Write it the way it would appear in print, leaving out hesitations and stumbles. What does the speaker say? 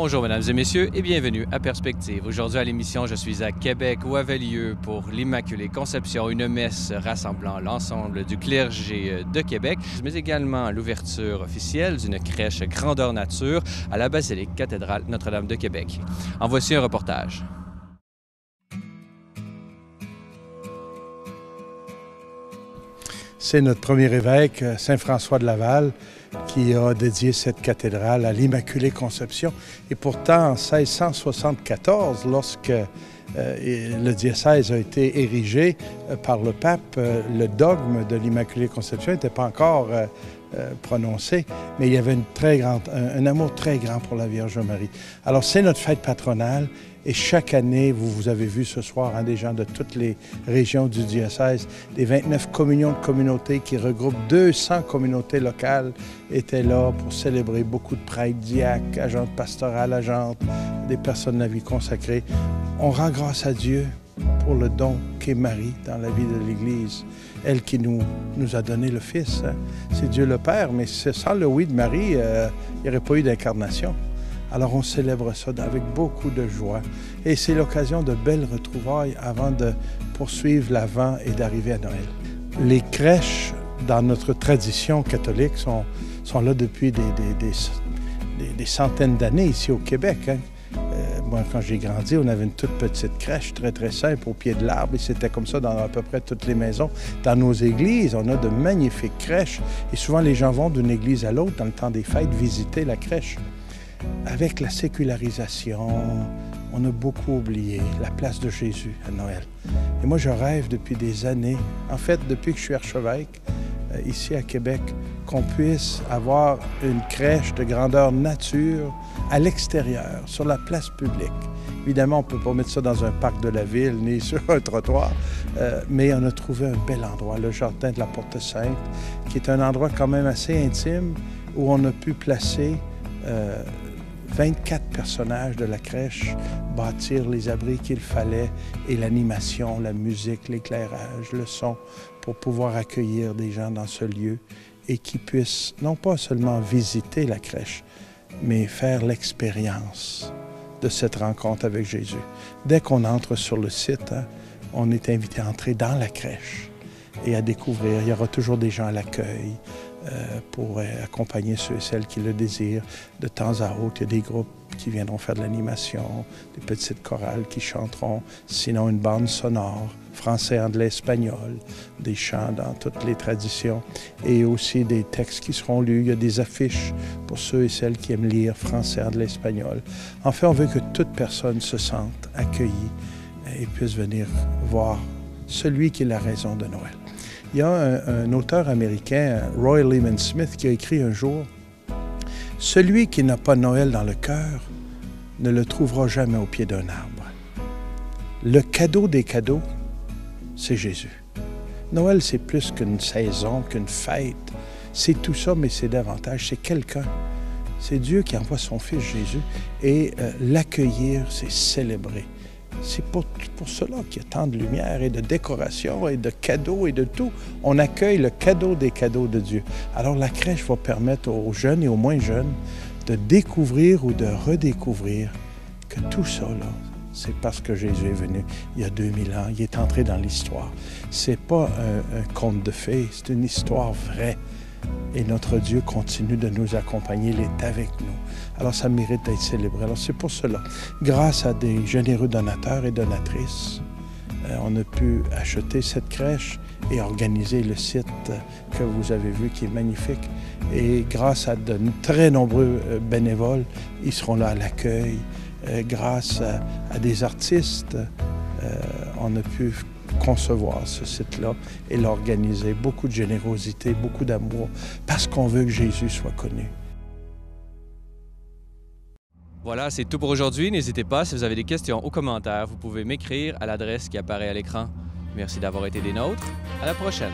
Bonjour mesdames et messieurs et bienvenue à Perspective. Aujourd'hui à l'émission, je suis à Québec où avait lieu pour l'Immaculée Conception une messe rassemblant l'ensemble du clergé de Québec, mais également l'ouverture officielle d'une crèche grandeur nature à la basilique cathédrale Notre-Dame de Québec. En voici un reportage. C'est notre premier évêque, Saint François de Laval, qui a dédié cette cathédrale à l'Immaculée Conception. Et pourtant, en 1674, lorsque le diocèse a été érigé par le pape, le dogme de l'Immaculée Conception n'était pas encore prononcé, mais il y avait un amour très grand pour la Vierge Marie. Alors, c'est notre fête patronale. Et chaque année, vous avez vu ce soir des gens de toutes les régions du diocèse, les 29 communions de communautés qui regroupent 200 communautés locales étaient là pour célébrer beaucoup de prêtres, diacres, agentes pastorales, agentes, des personnes de la vie consacrée. On rend grâce à Dieu pour le don qu'est Marie dans la vie de l'Église. Elle qui nous a donné le Fils. Hein. C'est Dieu le Père, mais sans le oui de Marie, il n'y aurait pas eu d'incarnation. Alors on célèbre ça avec beaucoup de joie. Et c'est l'occasion de belles retrouvailles avant de poursuivre l'Avent et d'arriver à Noël. Les crèches, dans notre tradition catholique, sont là depuis des centaines d'années ici au Québec. Hein. Moi, quand j'ai grandi, on avait une toute petite crèche, très, très simple, au pied de l'arbre. Et c'était comme ça dans à peu près toutes les maisons. Dans nos églises, on a de magnifiques crèches. Et souvent, les gens vont d'une église à l'autre, dans le temps des fêtes, visiter la crèche. Avec la sécularisation, on a beaucoup oublié la place de Jésus à Noël. Et moi, je rêve depuis des années, en fait, depuis que je suis archevêque, ici à Québec, qu'on puisse avoir une crèche de grandeur nature à l'extérieur, sur la place publique. Évidemment, on ne peut pas mettre ça dans un parc de la ville ni sur un trottoir, mais on a trouvé un bel endroit, le jardin de la Porte-Sainte, qui est un endroit quand même assez intime où on a pu placer 24 personnages de la crèche, bâtir les abris qu'il fallait et l'animation, la musique, l'éclairage, le son, pour pouvoir accueillir des gens dans ce lieu et qui puissent non pas seulement visiter la crèche, mais faire l'expérience de cette rencontre avec Jésus. Dès qu'on entre sur le site, hein, on est invité à entrer dans la crèche et à découvrir. Il y aura toujours des gens à l'accueil pour accompagner ceux et celles qui le désirent. De temps à autre, il y a des groupes qui viendront faire de l'animation, des petites chorales qui chanteront, sinon une bande sonore, français, anglais, espagnol, des chants dans toutes les traditions et aussi des textes qui seront lus. Il y a des affiches pour ceux et celles qui aiment lire français, anglais, espagnol. En fait, on veut que toute personne se sente accueillie et puisse venir voir celui qui est la raison de Noël. Il y a un auteur américain, Roy Lehman Smith, qui a écrit un jour « Celui qui n'a pas Noël dans le cœur ne le trouvera jamais au pied d'un arbre. Le cadeau des cadeaux, c'est Jésus. Noël, c'est plus qu'une saison, qu'une fête. C'est tout ça, mais c'est davantage. C'est quelqu'un. C'est Dieu qui envoie son Fils Jésus. Et l'accueillir, c'est célébrer. C'est pour cela qu'il y a tant de lumière et de décoration et de cadeaux et de tout. On accueille le cadeau des cadeaux de Dieu. Alors la crèche va permettre aux jeunes et aux moins jeunes de découvrir ou de redécouvrir que tout ça, là, c'est parce que Jésus est venu il y a 2000 ans. Il est entré dans l'histoire. C'est pas un conte de fées, c'est une histoire vraie. Et notre Dieu continue de nous accompagner, il est avec nous. Alors ça mérite d'être célébré. Alors c'est pour cela, grâce à des généreux donateurs et donatrices, on a pu acheter cette crèche et organiser le site que vous avez vu qui est magnifique. Et grâce à de très nombreux bénévoles, ils seront là à l'accueil. Grâce à des artistes, on a pu concevoir ce site-là et l'organiser. Beaucoup de générosité, beaucoup d'amour, parce qu'on veut que Jésus soit connu. Voilà, c'est tout pour aujourd'hui. N'hésitez pas, si vous avez des questions ou commentaires, vous pouvez m'écrire à l'adresse qui apparaît à l'écran. Merci d'avoir été des nôtres. À la prochaine.